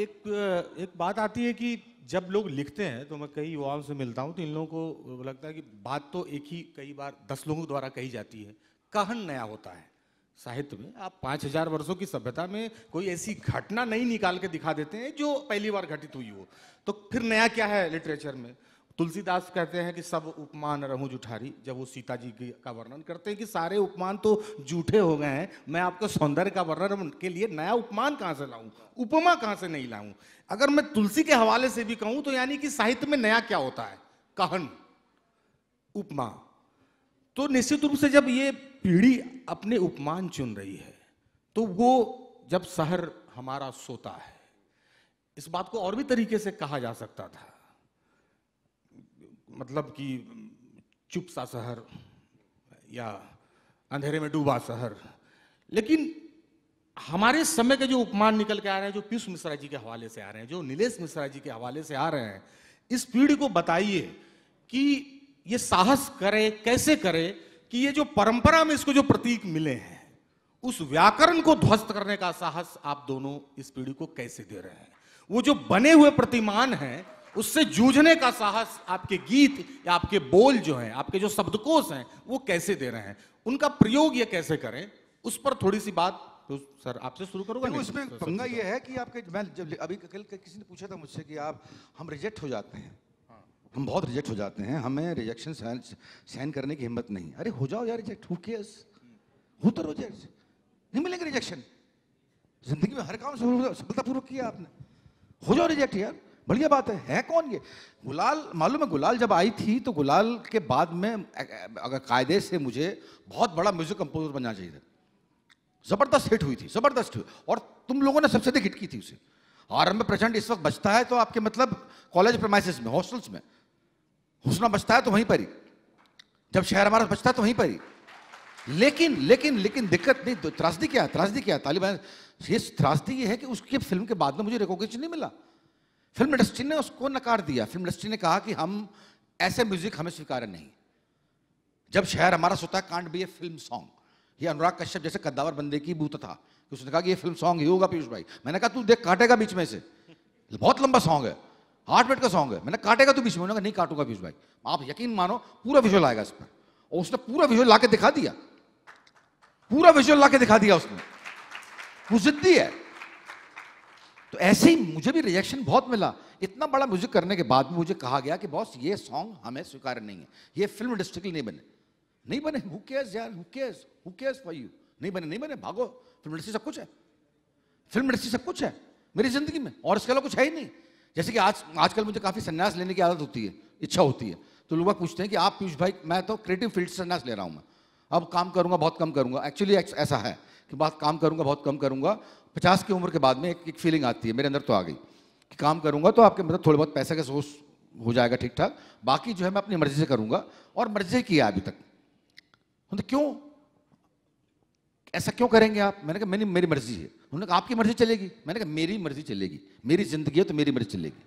एक बात आती है कि जब लोग लिखते हैं, तो मैं कई युवाओं से मिलता हूं, तो इन लोगों को लगता है कि बात तो एक ही कई बार 10 लोगों द्वारा कही जाती है, कहन नया होता है। साहित्य में आप 5000 वर्षों की सभ्यता में कोई ऐसी घटना नहीं निकाल के दिखा देते हैं जो पहली बार घटित हुई हो, तो फिर नया क्या है लिटरेचर में? तुलसीदास कहते हैं कि सब उपमान रहूं जुठारी, जब वो सीता जी का वर्णन करते हैं कि सारे उपमान तो झूठे हो गए हैं, मैं आपके सौंदर्य का वर्णन के लिए नया उपमान कहां से लाऊं, उपमा कहां से नहीं लाऊं? अगर मैं तुलसी के हवाले से भी कहूं तो यानी कि साहित्य में नया क्या होता है? कहन, उपमा। तो निश्चित रूप से जब ये पीढ़ी अपने उपमान चुन रही है, तो वो जब शहर हमारा सोता है, इस बात को और भी तरीके से कहा जा सकता था, मतलब कि चुप सा शहर या अंधेरे में डूबा शहर। लेकिन हमारे समय के जो उपमान निकल के आ रहे हैं, जो पीयूष मिश्रा जी के हवाले से आ रहे हैं, जो नीलेश मिश्रा जी के हवाले से आ रहे हैं, इस पीढ़ी को बताइए कि ये साहस करे, कैसे करे कि ये जो परंपरा में इसको जो प्रतीक मिले हैं, उस व्याकरण को ध्वस्त करने का साहस आप दोनों इस पीढ़ी को कैसे दे रहे हैं? वो जो बने हुए प्रतिमान हैं, उससे जूझने का साहस आपके गीत या आपके बोल जो हैं, आपके जो शब्दकोश हैं, वो कैसे दे रहे हैं? उनका प्रयोग ये कैसे करें, उस पर थोड़ी सी बात तो सर आपसे शुरू करूंगा। उसमें पंगा ये है कि आपके, मैं जब अभी कल किसी ने पूछा था मुझसे कि हम रिजेक्ट हो जाते हैं, हम बहुत रिजेक्ट हो जाते हैं, हमें रिजेक्शन सहन करने की हिम्मत नहीं। अरे हो जाओ यार रिजेक्ट, हु केयर्स, हो तो रिजेक्ट, नहीं मिलेंगे रिजेक्शन। जिंदगी में हर काम सफलतापूर्वक किया आपने, हो जाओ रिजेक्ट यार, बढ़िया बात है कौन ये? गुलाल, मालूम है गुलाल जब आई थी तो गुलाल के बाद में अगर कायदे से मुझे बहुत बड़ा म्यूजिक कंपोजर बनना चाहिए था। जबरदस्त हिट हुई थी, जबरदस्त हुई, और तुम लोगों ने सबसे अधिक हिट की थी उसे। और में प्रचंड इस वक्त बचता है तो आपके मतलब कॉलेज प्रेमाइसेस में, हॉस्टल्स में हुस्ना बचता है तो वहीं पर ही, जब शहर हमारा बचता है तो वहीं पर ही। लेकिन लेकिन लेकिन दिक्कत नहीं, त्रासदी क्या है? त्रासदी क्या है? तालिबान, ये त्रासदी ये है कि उसकी फिल्म के बाद में मुझे रिकॉग्निशन नहीं मिला। फिल्म इंडस्ट्री ने उसको नकार दिया। फिल्म इंडस्ट्री ने कहा कि हम ऐसे म्यूजिक हमें स्वीकार नहीं। जब शहर हमारा सोता है can't be A film song, ये अनुराग कश्यप जैसे कद्दावर बंदे की बूत था कि उसने कहा कि ये फिल्म सॉन्ग ही होगा पीयूष भाई। मैंने कहा तू देख काटेगा बीच में से, बहुत लंबा सॉन्ग है, 8 मिनट का सॉन्ग है, मैंने काटेगा तू बीच में? उन्होंने कहा नहीं काटूंगा पीयूष भाई, आप यकीन मानो पूरा विजुअल आएगा इस पर। और उसने पूरा विजुअल लाके दिखा दिया, पूरा विजुअल लाके दिखा दिया उसने, वो जिद्दी है। तो ऐसे ही मुझे भी रिजेक्शन बहुत मिला। इतना बड़ा म्यूजिक करने के बाद में मुझे कहा गया कि बॉस ये सॉन्ग हमें स्वीकार नहीं है, ये फिल्म इंडस्ट्री के लिए नहीं बने। नहीं बने, हु केयर्स यार, हु केयर्स फॉर यू, नहीं बने, नहीं बने, भागो। फिल्म इंडस्ट्री सब कुछ है, फिल्म इंडस्ट्री सब कुछ है मेरी जिंदगी में, और इसके अलावा कुछ है ही नहीं। जैसे कि आजकल मुझे काफी संन्यास लेने की आदत होती है, इच्छा होती है, तो लोग पूछते हैं कि आप पीयूष भाई, मैं तो क्रिएटिव फील्ड से संन्यास ले रहा हूं, मैं अब काम करूंगा बहुत कम करूंगा। एक्चुअली ऐसा है कि बात काम करूंगा बहुत कम करूंगा। 50 की उम्र के बाद में एक फीलिंग आती है मेरे अंदर, तो आ गई कि काम करूंगा तो आपके मतलब थोड़े बहुत पैसे का सोर्स हो जाएगा ठीक ठाक, बाकी जो है मैं अपनी मर्जी से करूंगा, और मर्जी से किया अभी तक। तो क्यों ऐसा क्यों करेंगे आप? मैंने कहा मेरी मर्जी है। उन्होंने कहा आपकी मर्जी चलेगी? मैंने कहा मेरी मर्जी चलेगी, मेरी जिंदगी है तो मेरी मर्जी चलेगी,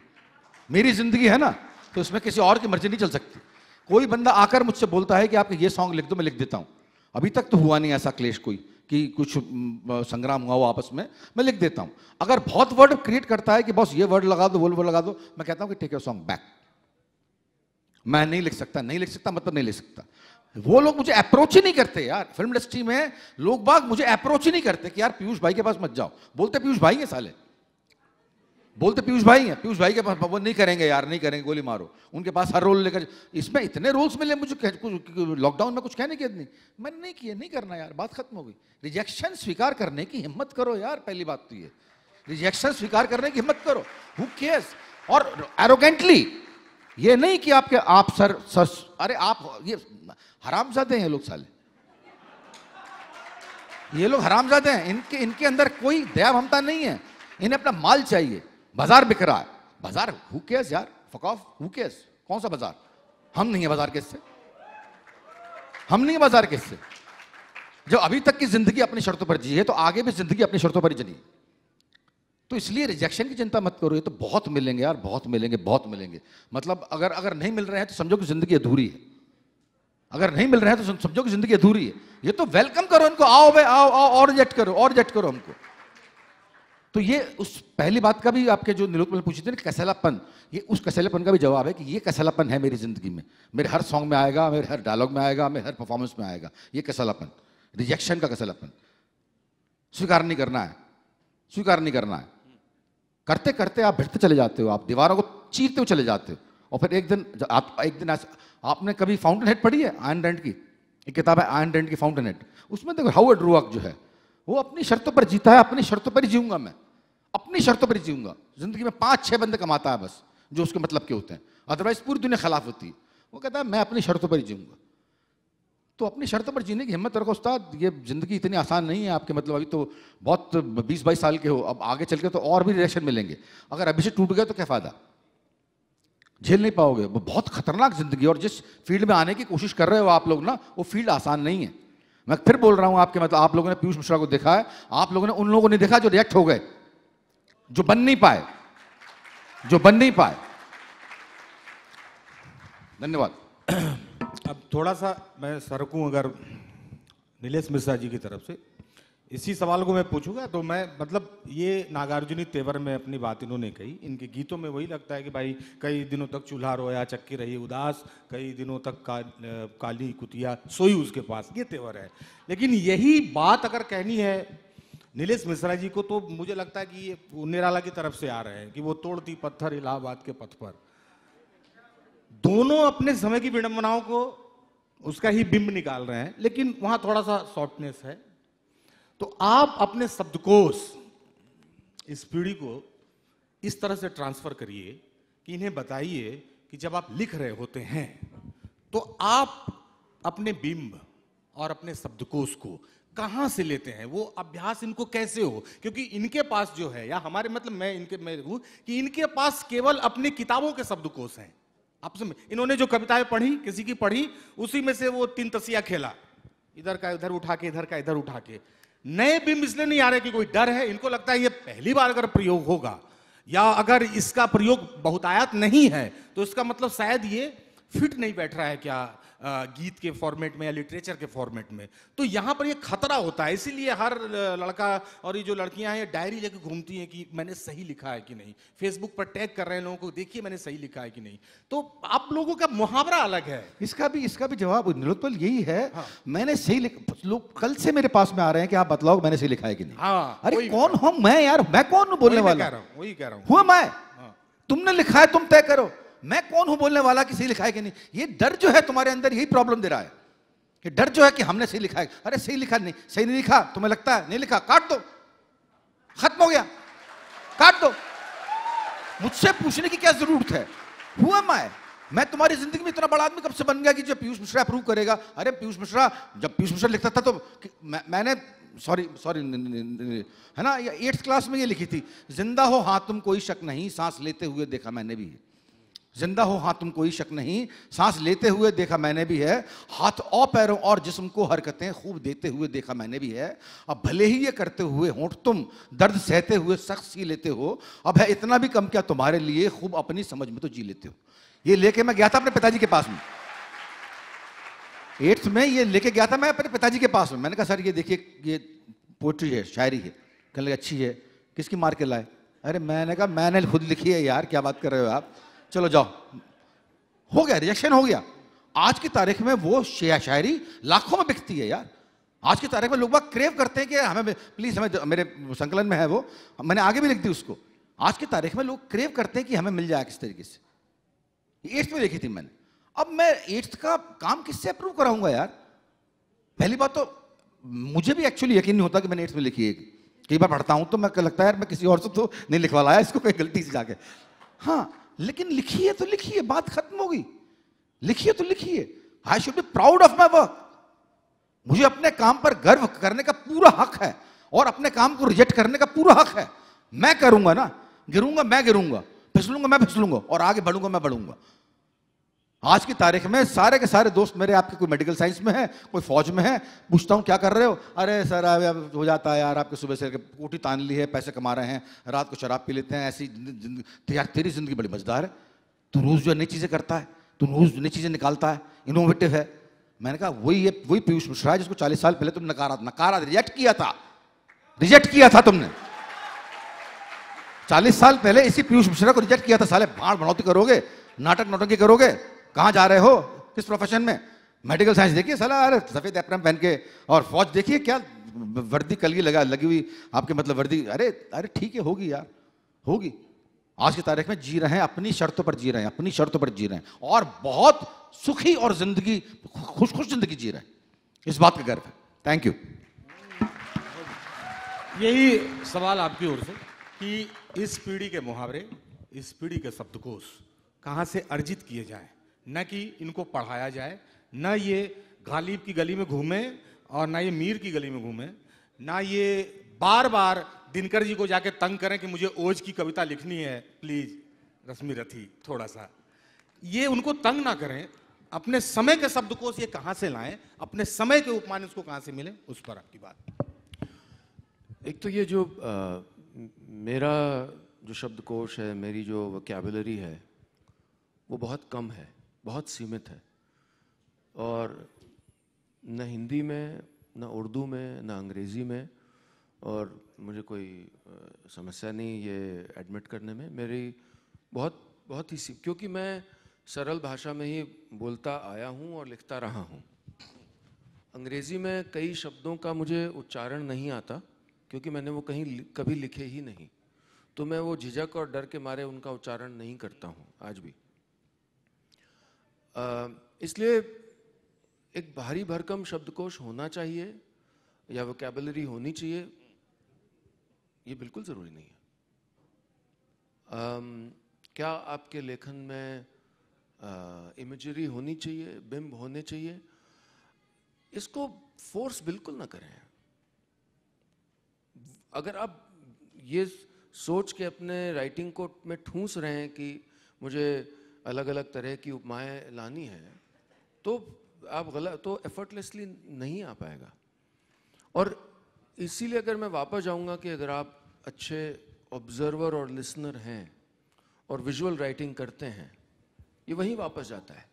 मेरी जिंदगी है ना, तो उसमें किसी और की मर्जी नहीं चल सकती। कोई बंदा आकर मुझसे बोलता है कि आप ये सॉन्ग लिख दो, मैं लिख देता हूं। अभी तक तो हुआ नहीं ऐसा क्लेश कोई कि कुछ संग्राम हुआ हो आपस में, मैं लिख देता हूं। अगर बहुत वर्ड क्रिएट करता है कि बॉस ये वर्ड लगा दो, वो वर्ड लगा दो, मैं कहता हूं कि टेक योर सॉन्ग बैक, मैं नहीं लिख सकता, नहीं लिख सकता मतलब नहीं लिख सकता। वो लोग मुझे अप्रोच ही नहीं करते यार, फिल्म इंडस्ट्री में लोग बाग मुझे अप्रोच ही नहीं करते कि यार पीयूष भाई के पास मत जाओ। बोलते पीयूष भाई हैं साले, बोलते पीयूष भाई हैं, पीयूष भाई के पास, वो नहीं करेंगे यार, नहीं करेंगे, गोली मारो। उनके पास हर रोल लेकर, इसमें इतने रोल्स मिले मुझे, लॉकडाउन में कुछ कहने की नहीं, मैंने नहीं किया, नहीं करना यार, बात खत्म हो गई। रिजेक्शन स्वीकार करने की हिम्मत करो यार, पहली बात तो ये, रिजेक्शन स्वीकार करने की हिम्मत करो, हु केयर्स। और एरोगेंटली, ये नहीं कि आप सर, अरे आप ये हरामजादे हैं लोग साले, ये लोग हरामजादे हैं, इनके अंदर कोई दया ममता नहीं है, इन्हें अपना माल चाहिए। बाजार बिक रहा है, बाजार हु केयर्स यार, फक ऑफ, हु केयर्स, कौन सा बाजार? हम नहीं है बाजार के इससे, हम नहीं है बाजार के इससे। जब अभी तक की जिंदगी अपनी शर्तों पर जी है तो आगे भी जिंदगी अपनी शर्तों पर ही जनी। तो इसलिए रिजेक्शन की चिंता मत करो, ये तो बहुत मिलेंगे यार, बहुत मिलेंगे, बहुत मिलेंगे। मतलब अगर नहीं मिल रहे हैं तो समझो कि जिंदगी अधूरी है, अगर नहीं मिल रहे हैं तो समझो कि जिंदगी अधूरी है। ये तो वेलकम करो इनको, आओ भाई आओ, और रिजेक्ट करो, और रिजेक्ट करो हमको। तो ये उस पहली बात का भी आपके जो नीलोत्पल ने पूछी थी ना, कसैलापन, ये उस कसैलापन का भी जवाब है कि ये कसैलापन है मेरी जिंदगी में, मेरे हर सॉन्ग में आएगा, मेरे हर डायलॉग में आएगा, मेरे हर परफॉर्मेंस में आएगा, ये कसैलापन, रिजेक्शन का कसैलापन। स्वीकार नहीं करना है, स्वीकार नहीं करना है। करते करते आप भिड़ते चले जाते हो, आप दीवारों को चीरते हुए चले जाते हो, और फिर एक दिन आपने कभी फाउंटेन हेड पढ़ी है? आयन रैंड की एक किताब है, आयन रैंड की फाउंटेन हेड। उसमें देखो हावर्ड रोआर्क जो है वो अपनी शर्तों पर जीता है, अपनी शर्तों पर ही जीऊंगा मैं, अपनी शर्तों पर ही जीऊंगा। जिंदगी में 5-6 बंदे कमाता है बस, जो उसके मतलब के होते हैं, अदरवाइज पूरी दुनिया खिलाफ होती है। वो कहता है मैं अपनी शर्तों पर ही जीऊंगा। तो अपनी शर्तों पर जीने की हिम्मत रखो उस्ताद, ये जिंदगी इतनी आसान नहीं है आपके, मतलब अभी तो बहुत 20-22 साल के हो, अब आगे चल के तो और भी रिएक्शन मिलेंगे। अगर अभी से टूट गए तो क्या फायदा, झेल नहीं पाओगे। वो बहुत खतरनाक जिंदगी, और जिस फील्ड में आने की कोशिश कर रहे हो आप लोग ना, वो फील्ड आसान नहीं है। मैं फिर बोल रहा हूं आपके, मतलब आप लोगों ने पीयूष मिश्रा को देखा है, आप लोगों ने उन लोगों को नहीं देखा जो रिएक्ट हो गए, जो बन नहीं पाए, जो बन नहीं पाए। धन्यवाद। अब थोड़ा सा मैं सरकूं अगर नीलेश मिश्रा जी की तरफ से, इसी सवाल को मैं पूछूंगा तो मैं, मतलब ये नागार्जुनी तेवर में अपनी बात इन्होंने कही, इनके गीतों में वही लगता है कि भाई कई दिनों तक चूल्हा रोया चक्की रही उदास, कई दिनों तक काली कुतिया सोई उसके पास, ये तेवर है। लेकिन यही बात अगर कहनी है नीलेश मिश्रा जी को, तो मुझे लगता है कि ये निराला की तरफ से आ रहे हैं कि वो तोड़ती पत्थर इलाहाबाद के पथ पर। दोनों अपने समय की विडंबनाओं को, उसका ही बिंब निकाल रहे हैं, लेकिन वहां थोड़ा सा सॉफ्टनेस है। तो आप अपने शब्दकोश इस पीढ़ी को इस तरह से ट्रांसफर करिए कि इन्हें बताइए कि जब आप लिख रहे होते हैं तो आप अपने बिंब और अपने शब्दकोश को कहां से लेते हैं, वो अभ्यास इनको कैसे हो। क्योंकि इनके पास जो है, या हमारे, मतलब मैं हूं कि इनके पास केवल अपनी किताबों के शब्दकोश हैं। आपस में इन्होंने जो कविताएं पढ़ी, किसी की पढ़ी, उसी में से वो 3 तसिया खेला, इधर का इधर उठा के, इधर का इधर उठा के। नए बिंब इसलिए नहीं आ रहे कि कोई डर है, इनको लगता है ये पहली बार अगर प्रयोग होगा, या अगर इसका प्रयोग बहुतायत नहीं है, तो इसका मतलब शायद ये फिट नहीं बैठ रहा है क्या गीत के फॉर्मेट में या लिटरेचर के फॉर्मेट में। तो यहां पर ये खतरा होता है, इसीलिए हर लड़का और ये जो लड़कियां हैं, ये डायरी लेके घूमती हैं कि मैंने सही लिखा है कि नहीं, फेसबुक पर टैग कर रहे हैं लोगों को, देखिए मैंने सही लिखा है कि नहीं। तो आप लोगों का मुहावरा अलग है। इसका भी जवाब नीलोत्पल यही है। हाँ। मैंने सही लोग कल से मेरे पास में आ रहे हैं कि आप बतलाओ मैंने सही लिखा है कि नहीं। हाँ, अरे कौन हूं मैं यार, मैं कौन हूं बोलने वाला, वही कह रहा हूं। हुआ मैं, तुमने लिखा है तुम तय करो, मैं कौन हूं बोलने वाला कि सही लिखा है कि नहीं। ये डर जो है तुम्हारे अंदर, यही प्रॉब्लम दे रहा है कि डर जो है कि हमने सही लिखा है। अरे सही लिखा नहीं, सही नहीं लिखा, तुम्हें लगता है नहीं लिखा, काट दो, खत्म हो गया, काट दो। मुझसे पूछने की क्या जरूरत है, हुआ मैं तुम्हारी जिंदगी में इतना बड़ा आदमी कब से बन गया कि जो पीयूष मिश्रा अप्रूव करेगा। अरे पीयूष मिश्रा, जब पीयूष मिश्रा लिखता था तो मैंने सॉरी है ना, 8th क्लास में ये लिखी थी, जिंदा हो हाँ तुम कोई शक नहीं, सांस लेते हुए देखा मैंने भी है। जिंदा हो हाँ तुम कोई शक नहीं, सांस लेते हुए देखा मैंने भी है, हाथ और पैरों और जिस्म को हरकतें खूब देते हुए देखा मैंने भी है। अब भले ही ये करते हुए होंठ तुम दर्द सहते हुए सख्त सी लेते हो, अब है इतना भी कम क्या तुम्हारे लिए, खूब अपनी समझ में तो जी लेते हो। ये लेके मैं गया था अपने पिताजी के पास में, 8th में ये लेके गया था मैं अपने पिताजी के पास में। मैंने कहा सर ये देखिए, ये पोइट्री है, शायरी है। कहने लगे अच्छी है, किसकी मार के लाए। अरे मैंने कहा मैंने खुद लिखी है यार, क्या बात कर रहे हो आप, चलो जाओ। हो गया, रिजेक्शन हो गया। आज की तारीख में वो शायरी लाखों में बिकती है यार। आज की तारीख में लोग बाग क्रेव करते हैं कि हमें प्लीज, हमें, मेरे संकलन में है वो, मैंने आगे भी लिख दी उसको। आज की तारीख में लोग क्रेव करते हैं कि हमें मिल जाए किस तरीके से। 8th में लिखी थी मैंने। अब मैं 8th का काम किससे अप्रूव कराऊंगा यार। पहली बात तो मुझे भी एक्चुअली यकीन नहीं होता कि मैंने 8th में लिखी है। कई बार पढ़ता हूं तो मैं लगता है यार मैं किसी और से तो नहीं लिखवा लाया इसको, कोई गलती से जाके। हाँ लेकिन लिखी है तो लिखी है, बात खत्म हो गई। लिखी है तो लिखी है। I should be proud of my work. मुझे अपने काम पर गर्व करने का पूरा हक है, और अपने काम को रिजेक्ट करने का पूरा हक है। मैं करूंगा ना, गिरूंगा मैं गिरूंगा, फिसलूंगा मैं फिसलूंगा, और आगे बढ़ूंगा मैं बढ़ूंगा। आज की तारीख में सारे के सारे दोस्त मेरे, आपके कोई मेडिकल साइंस में है, कोई फौज में है, पूछता हूं क्या कर रहे हो, अरे सर अब हो जाता है यार, आपके सुबह से कोठी तान ली है, पैसे कमा रहे हैं, रात को शराब पी लेते हैं, ऐसी यार तेरी जिंदगी बड़ी मजेदार है, तू रोज जो नई चीजें करता है, तू रोज नई चीजें निकालता है, इनोवेटिव है। मैंने कहा वही पीयूष मिश्रा है जिसको 40 साल पहले तुमने नकारा रिजेक्ट किया था, रिजेक्ट किया था तुमने। 40 साल पहले इसी पीयूष मिश्रा को रिजेक्ट किया था, साले भाड़ भड़ौती करोगे, नाटक नौटंकी करोगे, कहाँ जा रहे हो, किस प्रोफेशन में। मेडिकल साइंस देखिए साला, अरे सफेद एप्रन पहन के, और फौज देखिए क्या वर्दी कलगी लगी हुई आपके, मतलब वर्दी। अरे अरे ठीक है, होगी यार, होगी। आज की तारीख में जी रहे हैं, अपनी शर्तों पर जी रहे हैं, अपनी शर्तों पर जी रहे हैं, और बहुत सुखी और जिंदगी, खुश जिंदगी जी रहे हैं। इस बात का गर्व है। Thank you. यही सवाल आपकी ओर से कि इस पीढ़ी के मुहावरे, इस पीढ़ी के शब्दकोश कहाँ से अर्जित किए जाएं, न कि इनको पढ़ाया जाए, न ये गालिब की गली में घूमे और ना ये मीर की गली में घूमे, ना ये बार बार दिनकर जी को जाके तंग करें कि मुझे ओज की कविता लिखनी है प्लीज रश्मि रथी थोड़ा सा, ये उनको तंग ना करें। अपने समय के शब्दकोश ये कहाँ से लाएं, अपने समय के उपमान उसको कहाँ से मिले, उस पर आपकी बात। एक तो ये जो मेरा जो शब्दकोश है, मेरी जो वोकैबुलरी है, वो बहुत कम है, बहुत सीमित है, और न हिंदी में, न उर्दू में, न अंग्रेज़ी में, और मुझे कोई समस्या नहीं ये एडमिट करने में। मेरी बहुत ही क्योंकि मैं सरल भाषा में ही बोलता आया हूँ और लिखता रहा हूँ। अंग्रेज़ी में कई शब्दों का मुझे उच्चारण नहीं आता, क्योंकि मैंने वो कहीं कभी लिखे ही नहीं, तो मैं वो झिझक और डर के मारे उनका उच्चारण नहीं करता हूँ आज भी। इसलिए एक भारी भरकम शब्दकोश होना चाहिए या वोकैबुलरी होनी चाहिए, ये बिल्कुल ज़रूरी नहीं है। क्या आपके लेखन में इमेजरी होनी चाहिए, बिंब होने चाहिए, इसको फोर्स बिल्कुल ना करें। अगर आप ये सोच के अपने राइटिंग को में ठूंस रहे हैं कि मुझे अलग अलग तरह की उपमाएं लानी है, तो आप गलत, तो एफर्टलेसली नहीं आ पाएगा। और इसीलिए अगर मैं वापस जाऊंगा कि अगर आप अच्छे ऑब्जर्वर और लिसनर हैं और विजुअल राइटिंग करते हैं, ये वहीं वापस जाता है।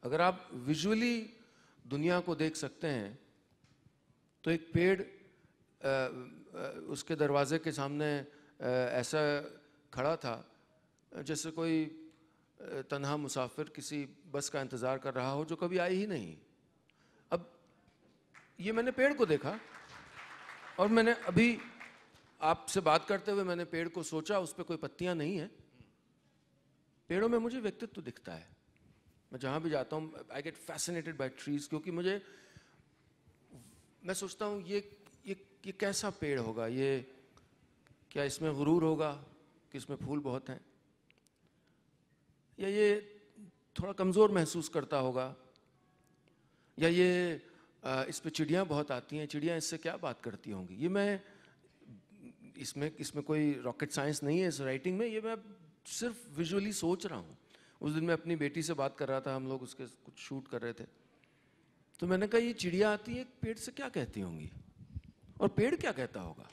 अगर आप विजुअली दुनिया को देख सकते हैं, तो एक पेड़ उसके दरवाजे के सामने ऐसा खड़ा था जैसे कोई तन्हा मुसाफिर किसी बस का इंतज़ार कर रहा हो जो कभी आई ही नहीं। अब ये मैंने पेड़ को देखा, और मैंने अभी आपसे बात करते हुए मैंने पेड़ को सोचा, उस पर कोई पत्तियां नहीं है। पेड़ों में मुझे व्यक्तित्व दिखता है। मैं जहाँ भी जाता हूँ, I get fascinated by trees, क्योंकि मैं सोचता हूँ ये कैसा पेड़ होगा, ये क्या इसमें गुरूर होगा कि इसमें फूल बहुत हैं, या ये थोड़ा कमज़ोर महसूस करता होगा, या ये इस पे चिड़ियाँ बहुत आती हैं, चिड़ियाँ इससे क्या बात करती होंगी। ये मैं इसमें कोई रॉकेट साइंस नहीं है इस राइटिंग में, ये मैं सिर्फ विजुअली सोच रहा हूँ। उस दिन मैं अपनी बेटी से बात कर रहा था, हम लोग उसके कुछ शूट कर रहे थे, तो मैंने कहा ये चिड़िया आती है पेड़ से क्या कहती होंगी, और पेड़ क्या कहता होगा।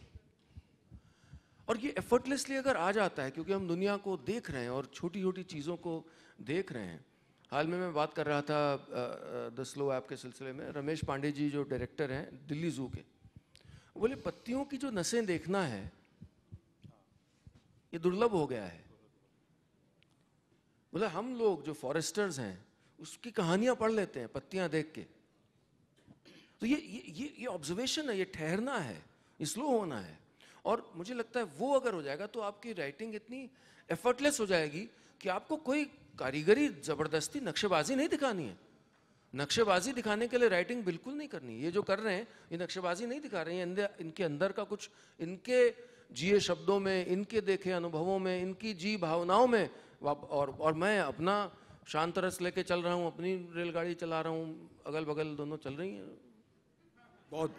और ये एफर्टलेसली अगर आ जाता है, क्योंकि हम दुनिया को देख रहे हैं और छोटी छोटी चीज़ों को देख रहे हैं। हाल में मैं बात कर रहा था द स्लो ऐप के सिलसिले में, रमेश पांडे जी जो डायरेक्टर हैं दिल्ली जू के, बोले पत्तियों की जो नसें देखना है ये दुर्लभ हो गया है। बोले हम लोग जो फॉरेस्टर्स हैं उसकी कहानियां पढ़ लेते हैं पत्तियां देख के। तो ये ऑब्जर्वेशन है, ये ठहरना है, ये स्लो होना है। और मुझे लगता है वो अगर हो जाएगा तो आपकी राइटिंग इतनी एफर्टलेस हो जाएगी कि आपको कोई कारीगरी जबरदस्ती नक्शेबाजी नहीं दिखानी है। नक्शेबाजी दिखाने के लिए राइटिंग बिल्कुल नहीं करनी। ये जो कर रहे हैं ये नक्शेबाजी नहीं दिखा रहे हैं, इनके अंदर का कुछ, इनके जिए शब्दों में, इनके देखे अनुभवों में, इनकी जी भावनाओं में। और मैं अपना शांत रस लेके चल रहा हूँ, अपनी रेलगाड़ी चला रहा हूँ, अगल बगल दोनों चल रही हैं। बहुत